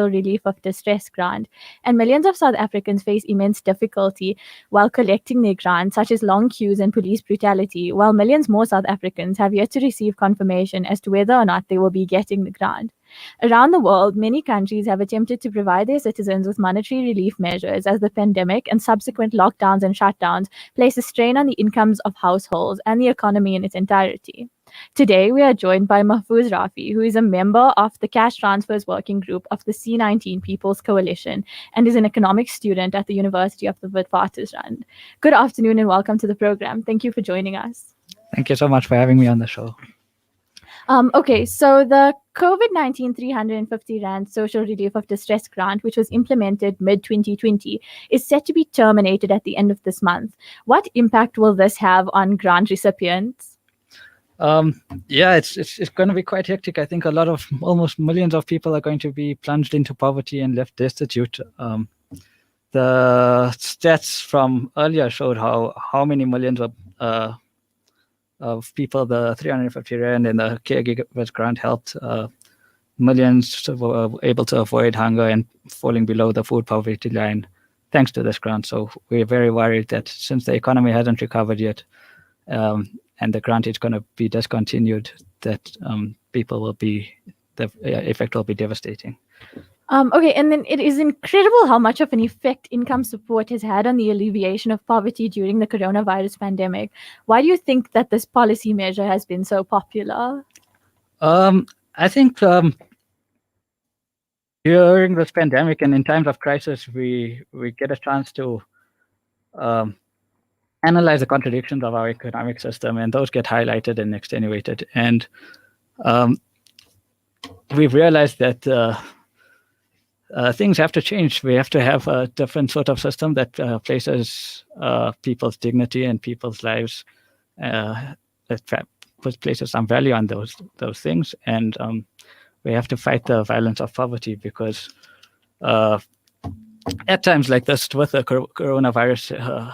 relief of distress grant, and millions of South Africans face immense difficulty while collecting their grants, such as long queues and police brutality, while millions more South Africans have yet to receive confirmation as to whether or not they will be getting the grant. Around the world, many countries have attempted to provide their citizens with monetary relief measures as the pandemic and subsequent lockdowns and shutdowns place a strain on the incomes of households and the economy in its entirety. Today, we are joined by Mahfouz Raffee, who is a member of the Cash Transfers Working Group of the C19 People's Coalition and is an economics student at the University of the Witwatersrand. Good afternoon and welcome to the program. Thank you for joining us. Thank you so much for having me on the show. Okay, so the COVID-19 350 Rand Social Relief of Distress Grant, which was implemented mid-2020, is set to be terminated at the end of this month. What impact will this have on grant recipients? Yeah, it's going to be quite hectic. I think almost millions of people are going to be plunged into poverty and left destitute. The stats from earlier showed how many millions of people the 350 Rand and the caregivers grant helped. Millions were able to avoid hunger and falling below the food poverty line thanks to this grant. So we're very worried that since the economy hasn't recovered yet, and the grant is going to be discontinued, that the effect will be devastating. Okay, and then it is incredible how much of an effect income support has had on the alleviation of poverty during the coronavirus pandemic. Why do you think that this policy measure has been so popular? I think during this pandemic and in times of crisis, we get a chance to analyze the contradictions of our economic system, and those get highlighted and extenuated. And we've realized that things have to change. We have to have a different sort of system that places people's dignity and people's lives, that places some value on those things. And we have to fight the violence of poverty, because at times like this, with the coronavirus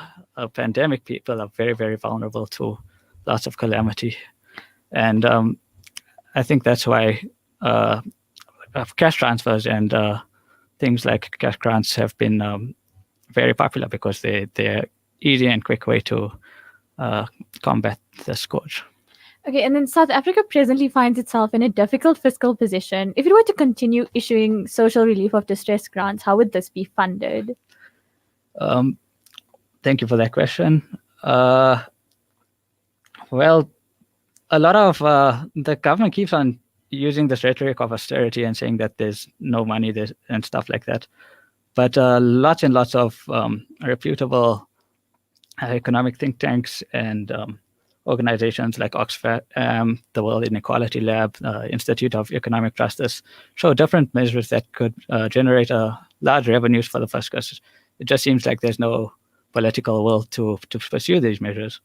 pandemic, people are very, very vulnerable to lots of calamity. And I think that's why cash transfers and things like cash grants have been very popular, because they're easy and quick way to combat the scourge. Okay, and then South Africa presently finds itself in a difficult fiscal position. If it were to continue issuing social relief of distress grants, how would this be funded? Thank you for that question. Well, a lot of the government keeps on using this rhetoric of austerity and saying that there's no money and stuff like that. But lots and lots of reputable economic think tanks and organizations like Oxfam, the World Inequality Lab, Institute of Economic Justice show different measures that could generate large revenues for the fiscus. It just seems like there's no political will to pursue these measures.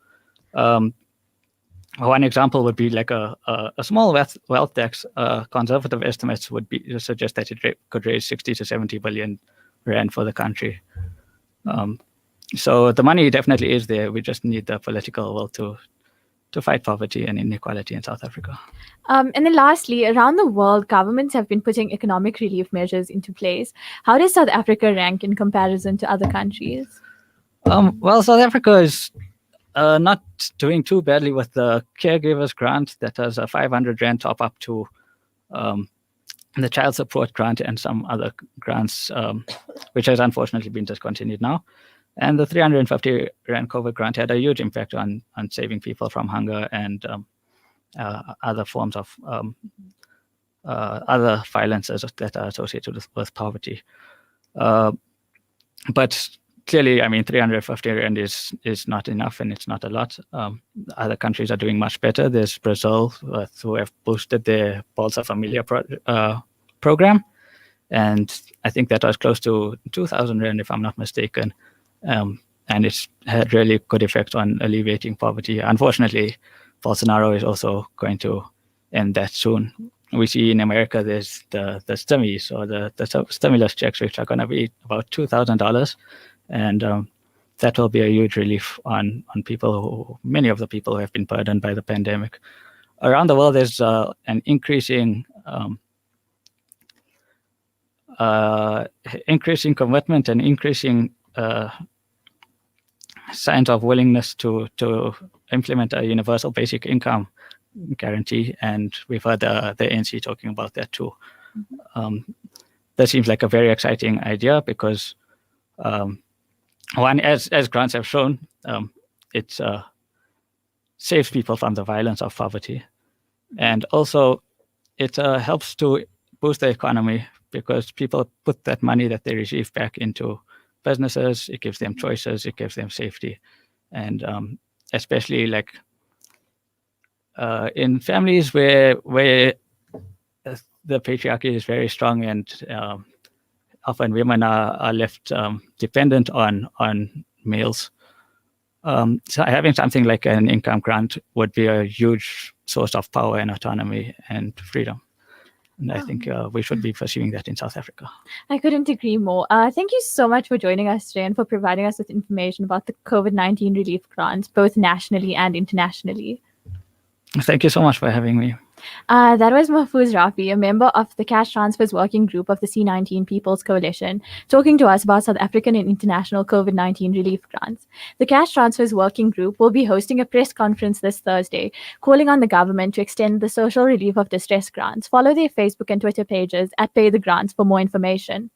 One example would be like a small wealth tax. Conservative estimates would suggest that it could raise 60 to 70 billion Rand for the country. So the money definitely is there. We just need the political will to fight poverty and inequality in South Africa. And then lastly, around the world, governments have been putting economic relief measures into place. How does South Africa rank in comparison to other countries? Well, South Africa is not doing too badly with the caregivers grant that has a 500 Rand top up to the child support grant and some other grants, which has unfortunately been discontinued now. And the 350 Rand COVID grant had a huge impact on saving people from hunger and other forms of other violences that are associated with poverty. But clearly, I mean, 350 Rand is not enough, and it's not a lot. Other countries are doing much better. There's Brazil, who have boosted their Bolsa Familia program. And I think that was close to 2,000 Rand, if I'm not mistaken. And it's had really good effect on alleviating poverty. Unfortunately, Bolsonaro is also going to end that soon. We see in America there's the stimmies, or the stimulus checks, which are going to be about $2,000, and that will be a huge relief on many of the people who have been burdened by the pandemic. Around the world, there's an increasing increasing commitment and increasing signs of willingness to implement a universal basic income guarantee, and we've heard the ANC talking about that too. That seems like a very exciting idea because, one, as grants have shown, it saves people from the violence of poverty, and also it helps to boost the economy because people put that money that they receive back into businesses. It gives them choices, it gives them safety, and especially like in families where the patriarchy is very strong and often women are left dependent on males. So having something like an income grant would be a huge source of power and autonomy and freedom. And I think we should be pursuing that in South Africa. I couldn't agree more. Thank you so much for joining us today and for providing us with information about the COVID-19 relief grants, both nationally and internationally. Thank you so much for having me. That was Mahfouz Raffee, a member of the Cash Transfers Working Group of the C19 People's Coalition, talking to us about South African and international COVID-19 relief grants. The Cash Transfers Working Group will be hosting a press conference this Thursday, calling on the government to extend the social relief of distress grants. Follow their Facebook and Twitter pages at Pay the Grants for more information.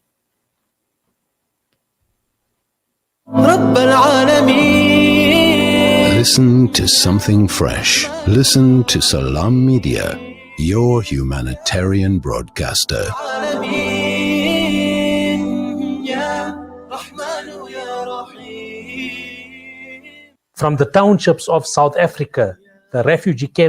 Listen to something fresh. Listen to Salam Media, your humanitarian broadcaster. From the townships of South Africa, the refugee camps